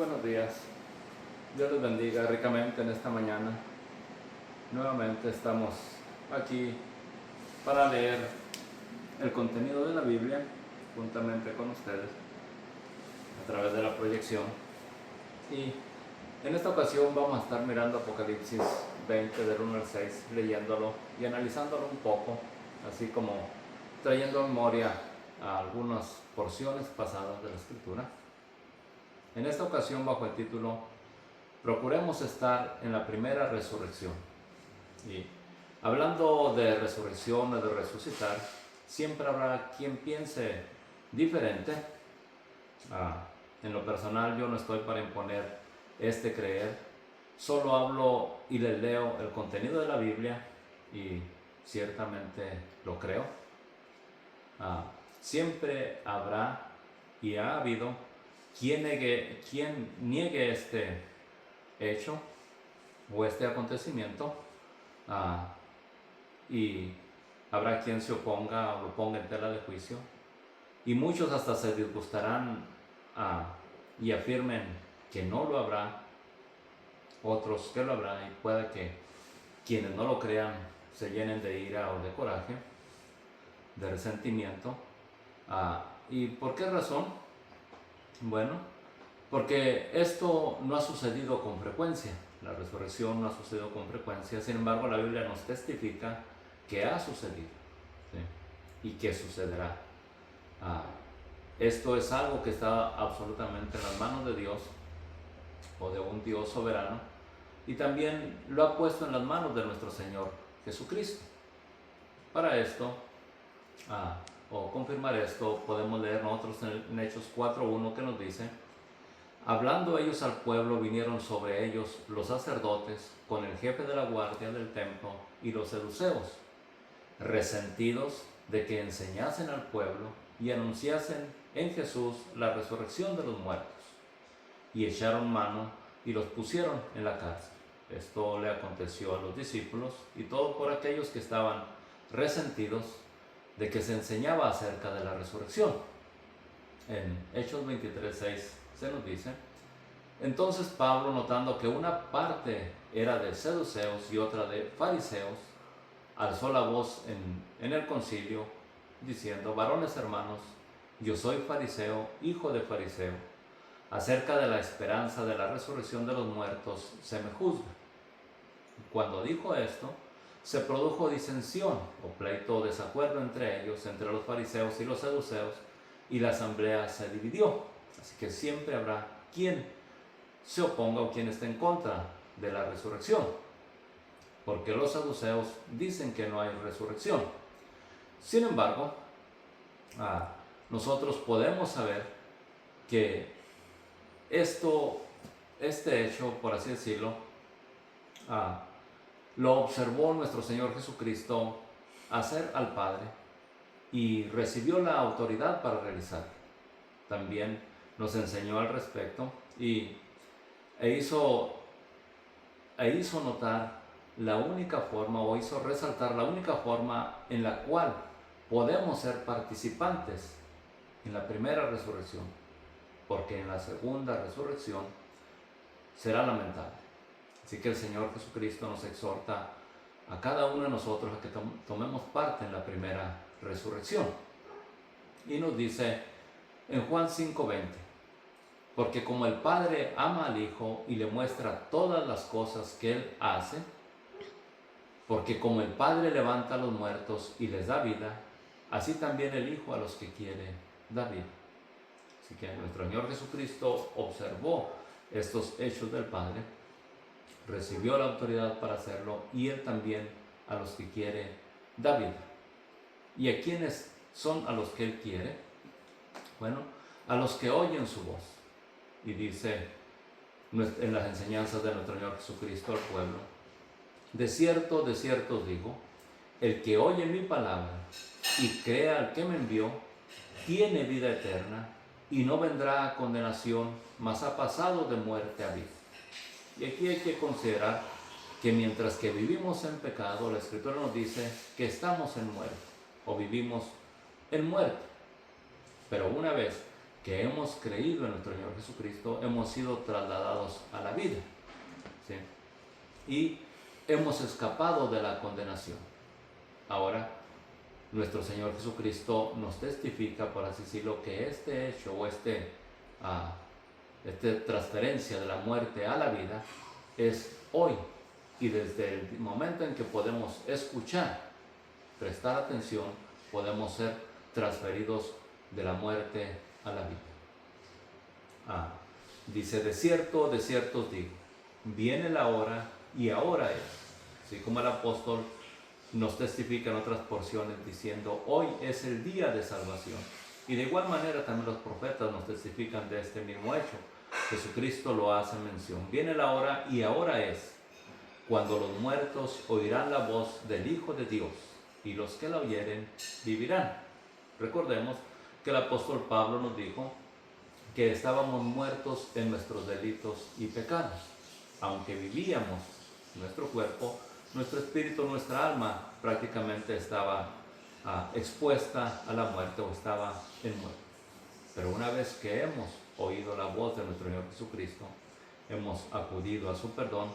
buenos días. Dios les bendiga ricamente en esta mañana. Nuevamente estamos aquí para leer el contenido de la Biblia juntamente con ustedes a través de la proyección. Y en esta ocasión vamos a estar mirando Apocalipsis 20 del 1 al 6, leyéndolo y analizándolo un poco, así como trayendo a memoria a algunas porciones pasadas de la Escritura. En esta ocasión bajo el título Procuremos estar en la primera resurrección. Y hablando de resurrección o de resucitar, siempre habrá quien piense diferente. En lo personal yo no estoy para imponer este creer, solo hablo y les leo el contenido de la Biblia y ciertamente lo creo. Siempre habrá y ha habido quien niegue este hecho o este acontecimiento, y habrá quien se oponga o lo ponga en tela de juicio, y muchos hasta se disgustarán y afirmen que no lo habrá, otros que lo habrá, y puede que quienes no lo crean se llenen de ira o de coraje, de resentimiento. ¿Y por qué razón? Bueno, porque esto no ha sucedido con frecuencia, la resurrección no ha sucedido con frecuencia, sin embargo la Biblia nos testifica que ha sucedido, ¿sí? Y que sucederá. Esto es algo que está absolutamente en las manos de Dios o de un Dios soberano, y también lo ha puesto en las manos de nuestro Señor Jesucristo. Para esto, o confirmar esto, podemos leer nosotros en Hechos 4:1 que nos dice: hablando ellos al pueblo, vinieron sobre ellos los sacerdotes con el jefe de la guardia del templo y los seduceos, resentidos de que enseñasen al pueblo y anunciasen en Jesús la resurrección de los muertos, y echaron mano y los pusieron en la cárcel. Esto le aconteció a los discípulos y todo por aquellos que estaban resentidos de que se enseñaba acerca de la resurrección. En Hechos 23:6 se nos dice: entonces Pablo, notando que una parte era de seduceos y otra de fariseos, alzó la voz en el concilio, diciendo: varones hermanos, yo soy fariseo, hijo de fariseo. Acerca de la esperanza de la resurrección de los muertos se me juzga. Cuando dijo esto, se produjo disensión o pleito o desacuerdo entre ellos, entre los fariseos y los saduceos, y la asamblea se dividió. Así que siempre habrá quien se oponga o quien esté en contra de la resurrección, porque los saduceos dicen que no hay resurrección. Sin embargo, nosotros podemos saber que este hecho, por así decirlo, lo observó nuestro Señor Jesucristo hacer al Padre y recibió la autoridad para realizar. También nos enseñó al respecto e hizo notar la única forma, o hizo resaltar la única forma en la cual podemos ser participantes en la primera resurrección, porque en la segunda resurrección será lamentable. Así que el Señor Jesucristo nos exhorta a cada uno de nosotros a que tomemos parte en la primera resurrección. Y nos dice en Juan 5:20: porque como el Padre ama al Hijo y le muestra todas las cosas que Él hace, porque como el Padre levanta a los muertos y les da vida, así también el Hijo a los que quiere da vida. Así que nuestro Señor Jesucristo observó estos hechos del Padre, recibió la autoridad para hacerlo, y Él también a los que quiere da vida. ¿Y a quiénes son a los que Él quiere? Bueno, a los que oyen su voz. Y dice en las enseñanzas de nuestro Señor Jesucristo al pueblo: de cierto os digo, el que oye mi palabra y crea al que me envió, tiene vida eterna y no vendrá a condenación, mas ha pasado de muerte a vida. Y aquí hay que considerar que mientras que vivimos en pecado, la Escritura nos dice que estamos en muerte o vivimos en muerte. Pero una vez que hemos creído en nuestro Señor Jesucristo, hemos sido trasladados a la vida, ¿sí? Y hemos escapado de la condenación. Ahora, nuestro Señor Jesucristo nos testifica, por así decirlo, que este hecho o esta transferencia de la muerte a la vida es hoy. Y desde el momento en que podemos escuchar, prestar atención, podemos ser transferidos de la muerte a la vida. Dice, de cierto os digo, viene la hora y ahora es. Así como el apóstol nos testifica en otras porciones diciendo, hoy es el día de salvación. Y de igual manera también los profetas nos testifican de este mismo hecho. Jesucristo lo hace mención. Viene la hora y ahora es, cuando los muertos oirán la voz del Hijo de Dios, y los que la oyeren vivirán. Recordemos que el apóstol Pablo nos dijo que estábamos muertos en nuestros delitos y pecados. Aunque vivíamos nuestro cuerpo, nuestro espíritu, nuestra alma prácticamente estaba expuesta a la muerte o estaba en muerte. Pero una vez que hemos oído la voz de nuestro Señor Jesucristo, hemos acudido a su perdón,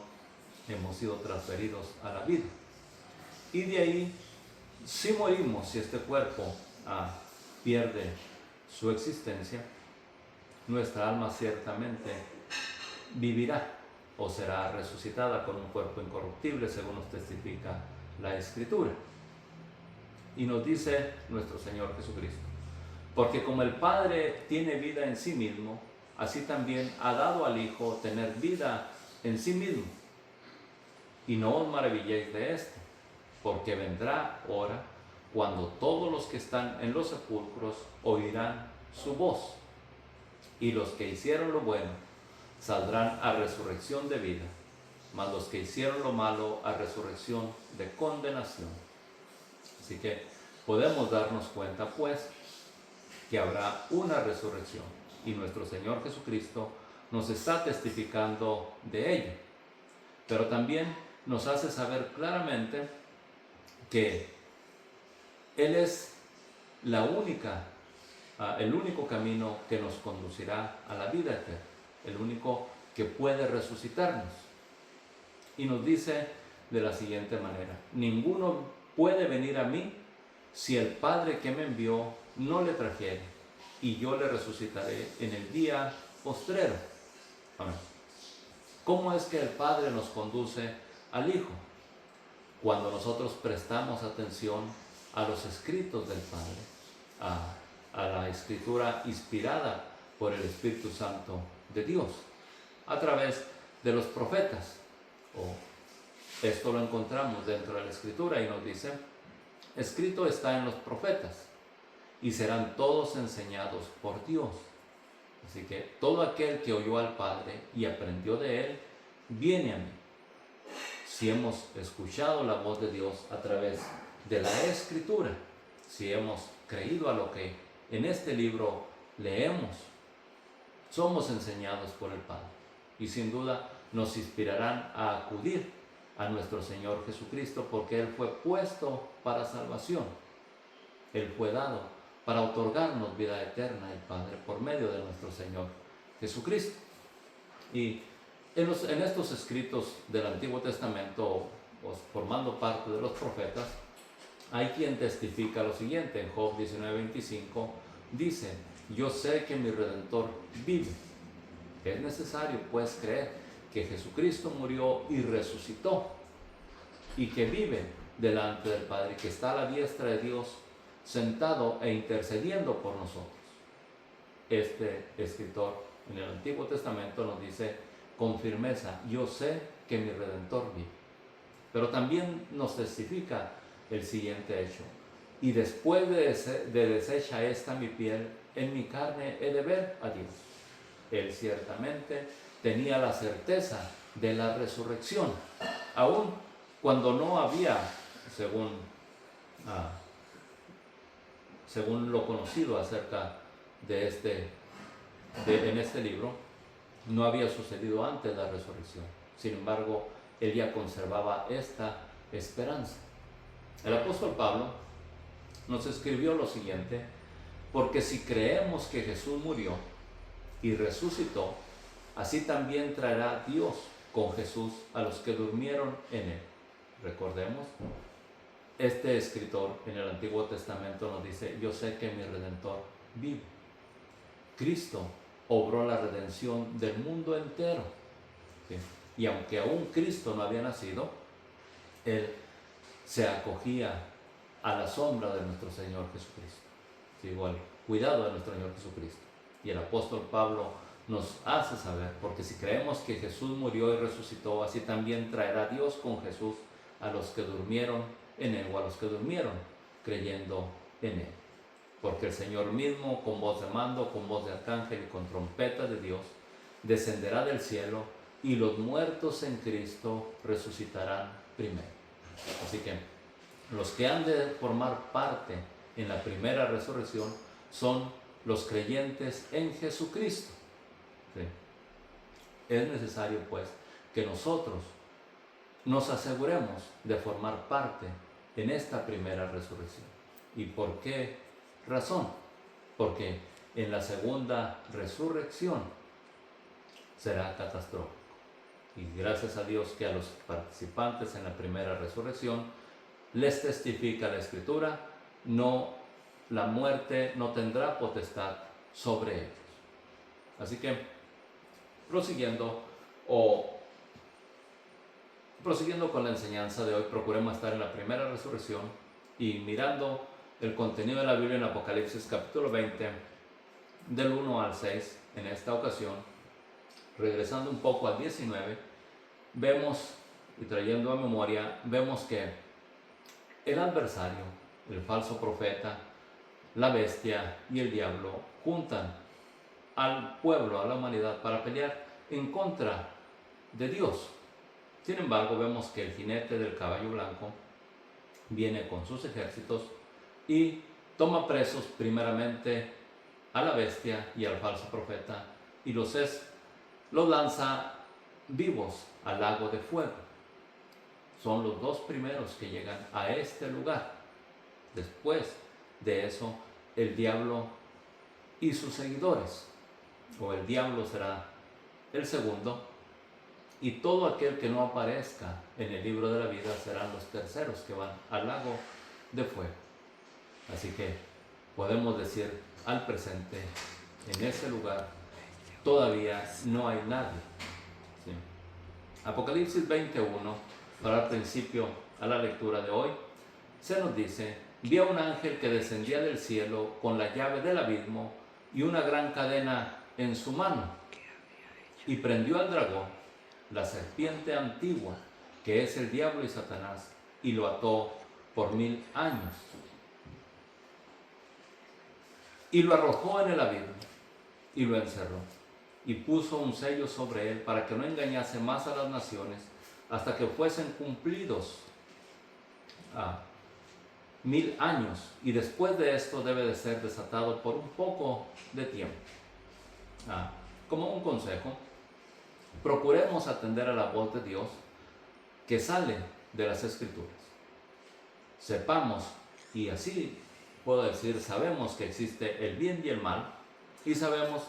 hemos sido transferidos a la vida. Y de ahí, si morimos, si este cuerpo pierde su existencia, nuestra alma ciertamente vivirá o será resucitada con un cuerpo incorruptible, según nos testifica la Escritura. Y nos dice nuestro Señor Jesucristo, porque como el Padre tiene vida en sí mismo, así también ha dado al Hijo tener vida en sí mismo. Y no os maravilléis de esto, porque vendrá hora cuando todos los que están en los sepulcros oirán su voz, y los que hicieron lo bueno saldrán a resurrección de vida, mas los que hicieron lo malo a resurrección de condenación. Así que podemos darnos cuenta, pues, que habrá una resurrección, y nuestro Señor Jesucristo nos está testificando de ello. Pero también nos hace saber claramente que Él es el único camino que nos conducirá a la vida eterna, el único que puede resucitarnos. Y nos dice de la siguiente manera, ninguno puede venir a mí si el Padre que me envió no le trajere, y yo le resucitaré en el día postrero. Amén. ¿Cómo es que el Padre nos conduce al Hijo? Cuando nosotros prestamos atención a los escritos del Padre, a la Escritura inspirada por el Espíritu Santo de Dios, a través de los profetas. Esto lo encontramos dentro de la Escritura y nos dice, escrito está en los profetas, y serán todos enseñados por Dios. Así que todo aquel que oyó al Padre y aprendió de Él, viene a mí. Si hemos escuchado la voz de Dios a través de la Escritura, si hemos creído a lo que en este libro leemos, somos enseñados por el Padre. Y sin duda nos inspirarán a acudir a nuestro Señor Jesucristo, porque Él fue puesto para salvación. Él fue dado para otorgarnos vida eterna, el Padre, por medio de nuestro Señor Jesucristo. Y en estos escritos del Antiguo Testamento, formando parte de los profetas, hay quien testifica lo siguiente. En Job 19:25 dice, yo sé que mi Redentor vive. Es necesario pues creer que Jesucristo murió y resucitó, y que vive delante del Padre, que está a la diestra de Dios, sentado e intercediendo por nosotros. Este escritor en el Antiguo Testamento nos dice con firmeza, yo sé que mi Redentor vive. Pero también nos testifica el siguiente hecho, y después de deshecha esta mi piel, en mi carne he de ver a Dios. Él ciertamente tenía la certeza de la resurrección, aun cuando no había, según lo conocido acerca de en este libro, no había sucedido antes la resurrección. Sin embargo, él ya conservaba esta esperanza. El apóstol Pablo nos escribió lo siguiente, Porque si creemos que Jesús murió y resucitó, así también traerá Dios con Jesús a los que durmieron en él. Recordemos, este escritor en el Antiguo Testamento nos dice: yo sé que mi Redentor vive. Cristo obró la redención del mundo entero, ¿sí? Y aunque aún Cristo no había nacido, él se acogía a la sombra de nuestro Señor Jesucristo, ¿sí? Igual, cuidado de nuestro Señor Jesucristo. Y el apóstol Pablo nos hace saber: porque si creemos que Jesús murió y resucitó, así también traerá Dios con Jesús a los que durmieron en él, o a los que durmieron creyendo en él. Porque el Señor mismo, con voz de mando, con voz de arcángel y con trompeta de Dios, descenderá del cielo, y los muertos en Cristo resucitarán primero. Así que los que han de formar parte en la primera resurrección son los creyentes en Jesucristo, ¿sí? Es necesario, pues, que nosotros nos aseguremos de formar parte en esta primera resurrección. ¿Y por qué razón? Porque en la segunda resurrección será catastrófico. Y gracias a Dios que a los participantes en la primera resurrección les testifica la Escritura: la muerte no tendrá potestad sobre ellos. Así que, prosiguiendo con la enseñanza de hoy, procuremos estar en la primera resurrección y mirando el contenido de la Biblia en Apocalipsis capítulo 20, del 1 al 6, en esta ocasión, regresando un poco al 19, vemos, y trayendo a memoria, vemos que el adversario, el falso profeta, la bestia y el diablo juntan al pueblo, a la humanidad, para pelear en contra de Dios. Sin embargo, vemos que el jinete del caballo blanco viene con sus ejércitos y toma presos primeramente a la bestia y al falso profeta, y los lanza vivos al lago de fuego. Son los dos primeros que llegan a este lugar. Después de eso, el diablo y sus seguidores, o el diablo será el segundo, y todo aquel que no aparezca en el libro de la vida serán los terceros que van al lago de fuego. Así que podemos decir al presente, en ese lugar todavía no hay nadie, ¿sí? Apocalipsis 21, para dar principio a la lectura de hoy, se nos dice: vi a un ángel que descendía del cielo con la llave del abismo y una gran cadena en su mano, y prendió al dragón, la serpiente antigua, que es el diablo y Satanás, y lo ató por 1000 años. Y lo arrojó en el abismo, y lo encerró, y puso un sello sobre él para que no engañase más a las naciones, hasta que fuesen cumplidos 1000 años, y después de esto debe de ser desatado por un poco de tiempo. Como un consejo, procuremos atender a la voz de Dios que sale de las Escrituras. Sepamos, y así puedo decir, sabemos que existe el bien y el mal, y sabemos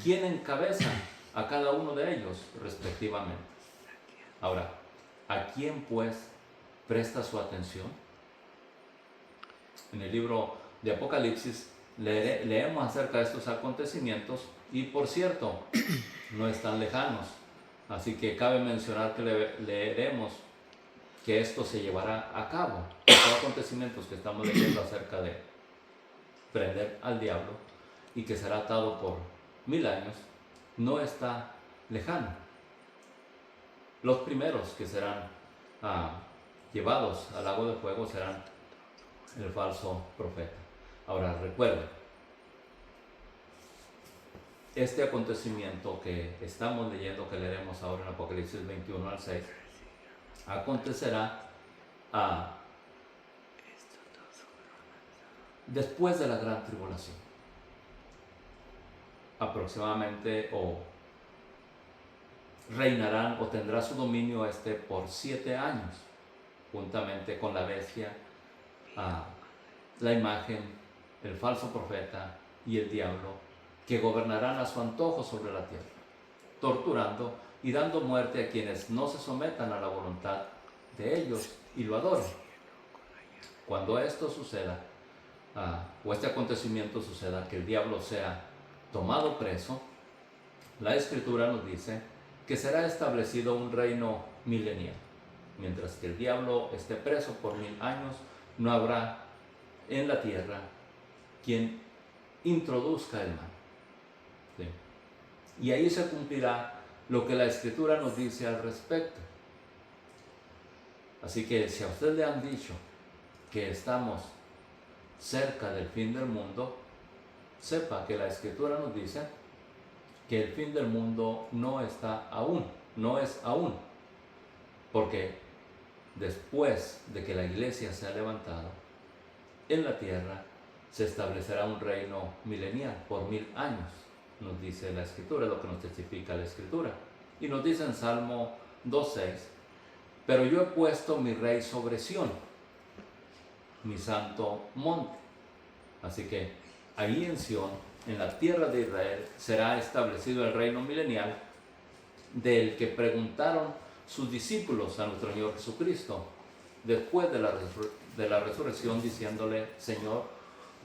quién encabeza a cada uno de ellos respectivamente. Ahora, ¿a quién pues presta su atención? En el libro de Apocalipsis leemos acerca de estos acontecimientos, y por cierto, no están lejanos. Así que cabe mencionar que leeremos que esto se llevará a cabo. Los acontecimientos que estamos leyendo acerca de prender al diablo y que será atado por 1000 años, no está lejano. Los primeros que serán llevados al lago de fuego serán el falso profeta. Ahora recuerden, este acontecimiento que estamos leyendo, que leeremos ahora en Apocalipsis 21 al 6, acontecerá después de la gran tribulación, aproximadamente, o reinarán o tendrá su dominio por 7 años, juntamente con la bestia, la imagen, el falso profeta y el diablo, que gobernarán a su antojo sobre la tierra, torturando y dando muerte a quienes no se sometan a la voluntad de ellos y lo adoren. Cuando esto suceda, o este acontecimiento suceda, que el diablo sea tomado preso, la Escritura nos dice que será establecido un reino milenial. Mientras que el diablo esté preso por 1000 años, no habrá en la tierra quien introduzca el mal. ¿Sí? Y ahí se cumplirá lo que la Escritura nos dice al respecto. Así que si a usted le han dicho que estamos cerca del fin del mundo, sepa que la Escritura nos dice que el fin del mundo no está aún, no es aún, porque después de que la iglesia se ha levantado, en la tierra se establecerá un reino milenial por 1000 años, nos dice la Escritura, lo que nos testifica la Escritura. Y nos dice en Salmo 2:6, pero yo he puesto mi rey sobre Sión, mi santo monte. Así que ahí en Sión, en la tierra de Israel, será establecido el reino milenial del que preguntaron sus discípulos a nuestro Señor Jesucristo después de la resurrección, diciéndole: Señor,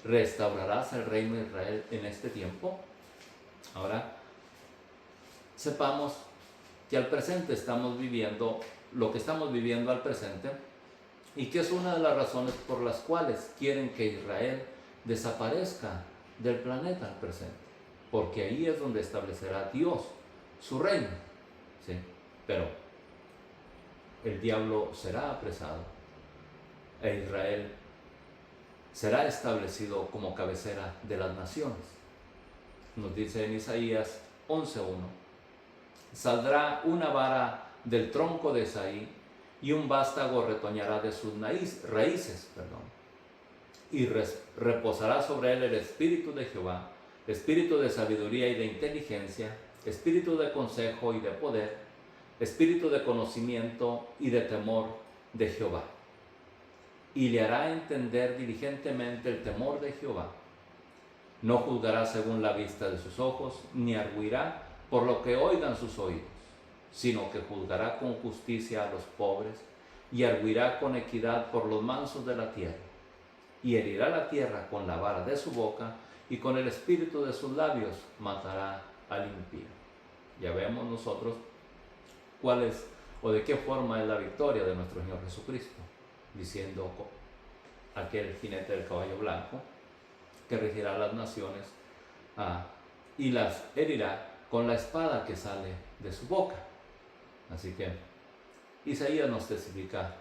¿restaurarás el reino de Israel en este tiempo? Ahora, sepamos que al presente estamos viviendo lo que estamos viviendo al presente, y que es una de las razones por las cuales quieren que Israel desaparezca del planeta al presente, porque ahí es donde establecerá Dios su reino. ¿Sí? Pero el diablo será apresado e Israel será establecido como cabecera de las naciones. Nos dice en Isaías 11:1, saldrá una vara del tronco de Isaí y un vástago retoñará de sus raíces, y reposará sobre él el espíritu de Jehová, espíritu de sabiduría y de inteligencia, espíritu de consejo y de poder, espíritu de conocimiento y de temor de Jehová. Y le hará entender diligentemente el temor de Jehová. No juzgará según la vista de sus ojos, ni arguirá por lo que oigan sus oídos, sino que juzgará con justicia a los pobres y arguirá con equidad por los mansos de la tierra. Y herirá la tierra con la vara de su boca, y con el espíritu de sus labios matará al impío. Ya vemos nosotros cuál es o de qué forma es la victoria de nuestro Señor Jesucristo, diciendo aquel jinete del caballo blanco que regirá las naciones y las herirá con la espada que sale de su boca. Así que Isaías nos testifica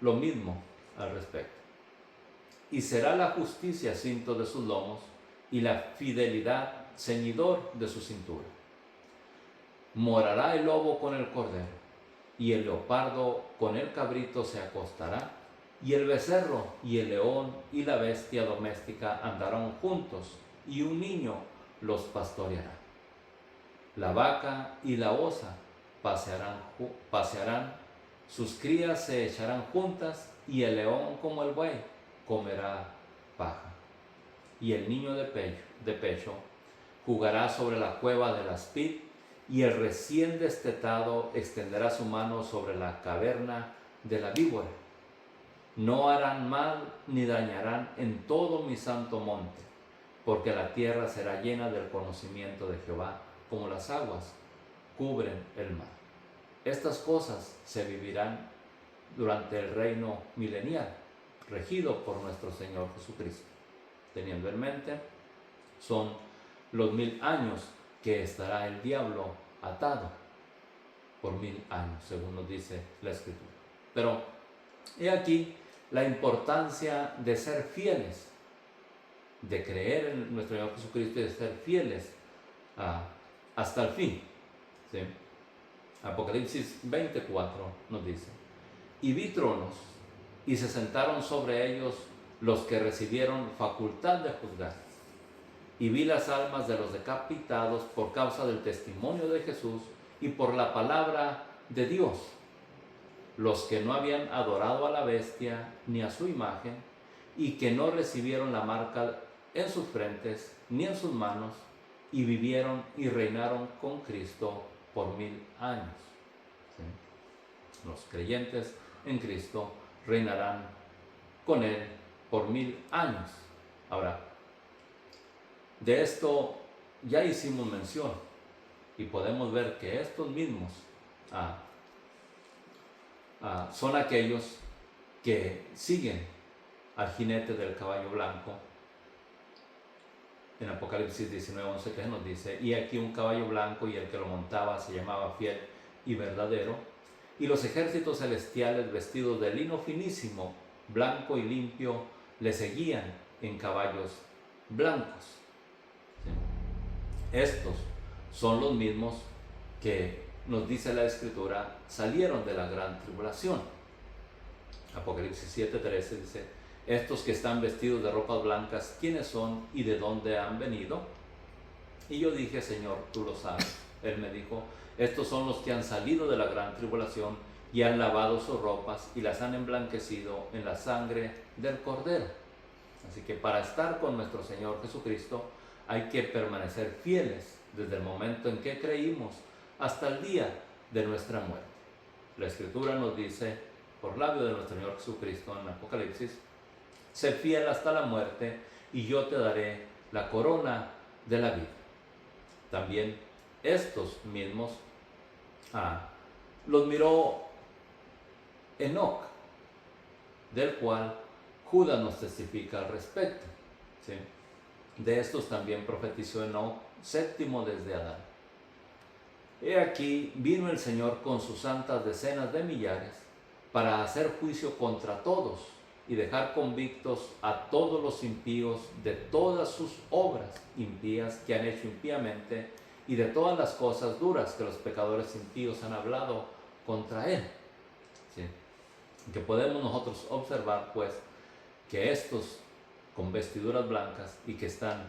lo mismo al respecto. Y será la justicia cinto de sus lomos y la fidelidad ceñidor de su cintura. Morará el lobo con el cordero, y el leopardo con el cabrito se acostará, y el becerro y el león y la bestia doméstica andarán juntos, y un niño los pastoreará. La vaca y la osa pasearán, sus crías se echarán juntas, y el león como el buey comerá paja. Y el niño de pecho jugará sobre la cueva del aspid, y el recién destetado extenderá su mano sobre la caverna de la víbora. No harán mal ni dañarán en todo mi santo monte, porque la tierra será llena del conocimiento de Jehová, como las aguas cubren el mar. Estas cosas se vivirán durante el reino milenial, regido por nuestro Señor Jesucristo. Teniendo en mente, son los 1000 años que estará el diablo atado por 1000 años, según nos dice la Escritura. Pero he aquí la importancia de ser fieles, de creer en nuestro Señor Jesucristo y de ser fieles hasta el fin. ¿Sí? Apocalipsis 24 nos dice: y vi tronos, y se sentaron sobre ellos los que recibieron facultad de juzgar. Y vi las almas de los decapitados por causa del testimonio de Jesús y por la palabra de Dios, los que no habían adorado a la bestia ni a su imagen, y que no recibieron la marca en sus frentes ni en sus manos, y vivieron y reinaron con Cristo por 1000 años. ¿Sí? Los creyentes en Cristo reinarán con Él por 1000 años. Ahora, de esto ya hicimos mención y podemos ver que estos mismos son aquellos que siguen al jinete del caballo blanco. En Apocalipsis 19:11 que nos dice: y aquí un caballo blanco, y el que lo montaba se llamaba Fiel y Verdadero, y los ejércitos celestiales vestidos de lino finísimo, blanco y limpio, le seguían en caballos blancos. ¿Sí? Estos son los mismos que nos dice la Escritura salieron de la gran tribulación. Apocalipsis 7:13 dice: estos que están vestidos de ropas blancas, ¿quiénes son y de dónde han venido? Y yo dije: Señor, tú lo sabes. Él me dijo: estos son los que han salido de la gran tribulación y han lavado sus ropas y las han emblanquecido en la sangre del Cordero. Así que para estar con nuestro Señor Jesucristo hay que permanecer fieles desde el momento en que creímos hasta el día de nuestra muerte. La Escritura nos dice, por labio de nuestro Señor Jesucristo en Apocalipsis: sé fiel hasta la muerte y yo te daré la corona de la vida. También estos mismos los miró Enoc, del cual Judas nos testifica al respecto. ¿Sí? De estos también profetizó Enoc, séptimo desde Adán. He aquí vino el Señor con sus santas decenas de millares para hacer juicio contra todos y dejar convictos a todos los impíos de todas sus obras impías que han hecho impíamente y de todas las cosas duras que los pecadores impíos han hablado contra Él. ¿Sí? Que podemos nosotros observar pues que estos con vestiduras blancas y que están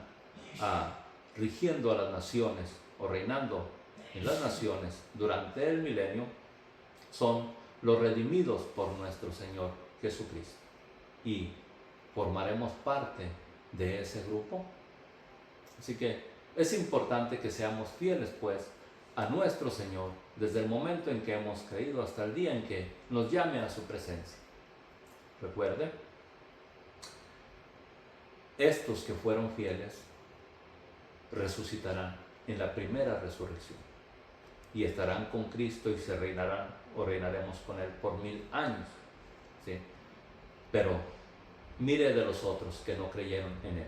rigiendo a las naciones o reinando en las naciones durante el milenio son los redimidos por nuestro Señor Jesucristo. Y formaremos parte de ese grupo. Así que es importante que seamos fieles pues a nuestro Señor desde el momento en que hemos creído hasta el día en que nos llame a su presencia. Recuerde, estos que fueron fieles resucitarán en la primera resurrección y estarán con Cristo y se reinarán o reinaremos con Él por 1000 años. ¿Sí? Pero mire de los otros que no creyeron en Él.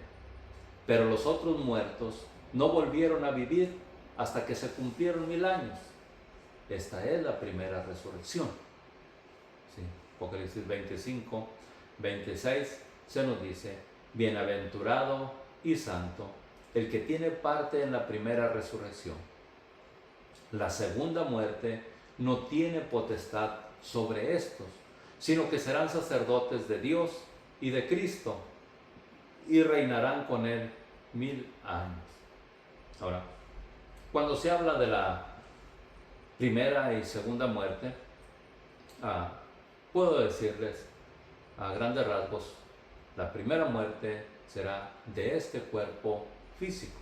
Pero los otros muertos no volvieron a vivir hasta que se cumplieron 1000 años. Esta es la primera resurrección. ¿Sí? Apocalipsis 25, 26 se nos dice: bienaventurado y santo el que tiene parte en la primera resurrección. La segunda muerte no tiene potestad sobre estos, sino que serán sacerdotes de Dios y de Cristo y reinarán con Él 1000 años. Ahora, cuando se habla de la primera y segunda muerte, puedo decirles a grandes rasgos: la primera muerte será de este cuerpo físico.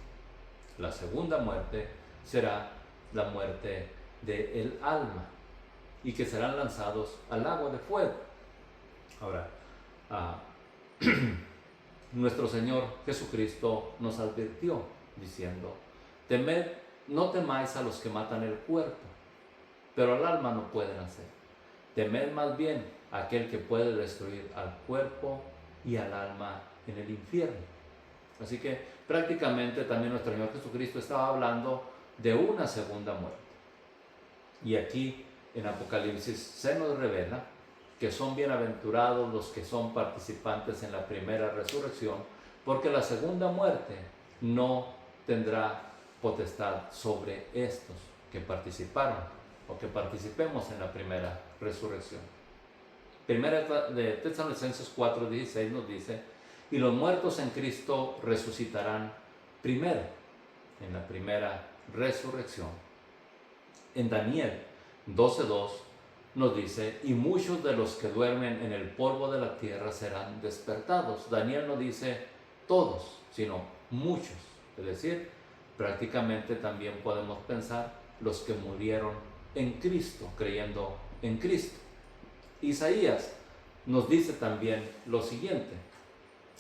La segunda muerte será la muerte del alma y que serán lanzados al lago de fuego. Ahora, nuestro Señor Jesucristo nos advirtió diciendo: temed, no temáis a los que matan el cuerpo, pero al alma no pueden hacer. Temed más bien a aquel que puede destruir al cuerpo y al alma en el infierno. Así que prácticamente también nuestro Señor Jesucristo estaba hablando de una segunda muerte. Y aquí en Apocalipsis se nos revela que son bienaventurados los que son participantes en la primera resurrección, porque la segunda muerte no tendrá potestad sobre estos que participaron o que participemos en la primera resurrección. Primera de Tesalonicenses 4:16 nos dice: y los muertos en Cristo resucitarán primero en la primera resurrección. En Daniel 12:2 nos dice: y muchos de los que duermen en el polvo de la tierra serán despertados. Daniel nos dice todos, sino muchos. Es decir, prácticamente también podemos pensar los que murieron en Cristo, creyendo en Cristo. Isaías nos dice también lo siguiente,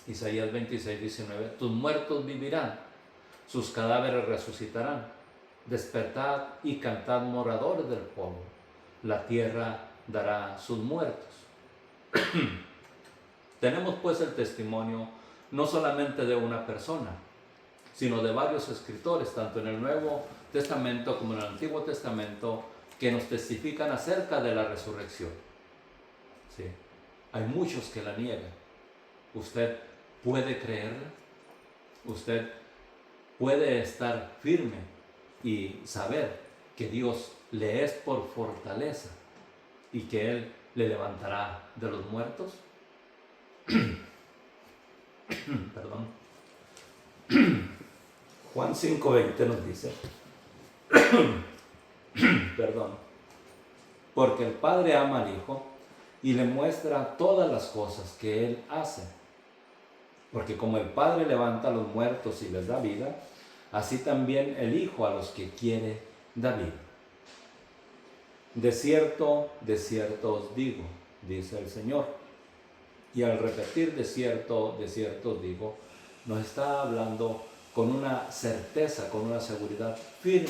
Isaías 26:19, tus muertos vivirán, sus cadáveres resucitarán, despertad y cantad moradores del polvo, la tierra dará sus muertos. Tenemos pues el testimonio no solamente de una persona, sino de varios escritores, tanto en el Nuevo Testamento como en el Antiguo Testamento, que nos testifican acerca de la resurrección. ¿Sí? Hay muchos que la niegan. ¿Usted puede creerla? ¿Usted puede estar firme y saber que Dios le es por fortaleza y que Él le levantará de los muertos? Perdón. Juan 5:20 nos dice, perdón, porque el Padre ama al Hijo y le muestra todas las cosas que Él hace. Porque como el Padre levanta a los muertos y les da vida, así también el Hijo a los que quiere da vida. De cierto os digo, dice el Señor. Y al repetir de cierto os digo, nos está hablando con una certeza, con una seguridad firme.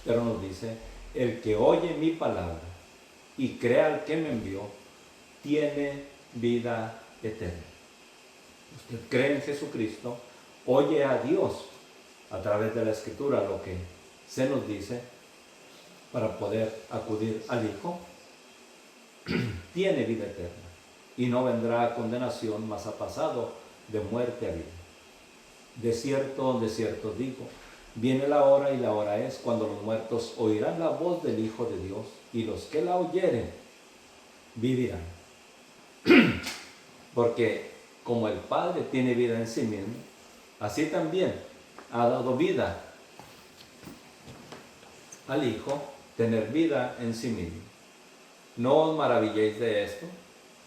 Pero nos dice, el que oye mi palabra y crea al que me envió, tiene vida eterna. Usted cree en Jesucristo, oye a Dios a través de la Escritura lo que se nos dice para poder acudir al Hijo, tiene vida eterna y no vendrá a condenación, mas ha pasado de muerte a vida. De cierto os digo, viene la hora y la hora es cuando los muertos oirán la voz del Hijo de Dios y los que la oyeren vivirán. Porque como el Padre tiene vida en sí mismo, así también ha dado vida al Hijo, tener vida en sí mismo. No os maravilléis de esto,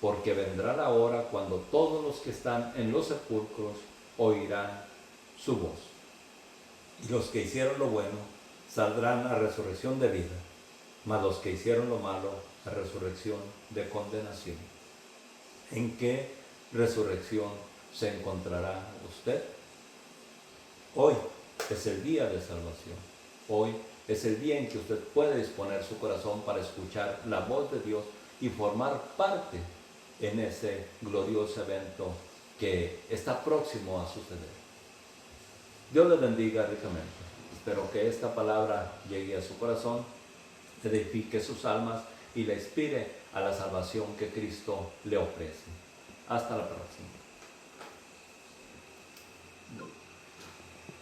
porque vendrá la hora cuando todos los que están en los sepulcros oirán su voz. Y los que hicieron lo bueno saldrán a resurrección de vida, mas los que hicieron lo malo a resurrección de condenación. ¿En qué resurrección se encontrará usted? Hoy es el día de salvación. Hoy es el día en que usted puede disponer su corazón para escuchar la voz de Dios y formar parte en ese glorioso evento que está próximo a suceder. Dios le bendiga ricamente. Espero que esta palabra llegue a su corazón, edifique sus almas y le inspire a la salvación que Cristo le ofrece. Hasta la próxima.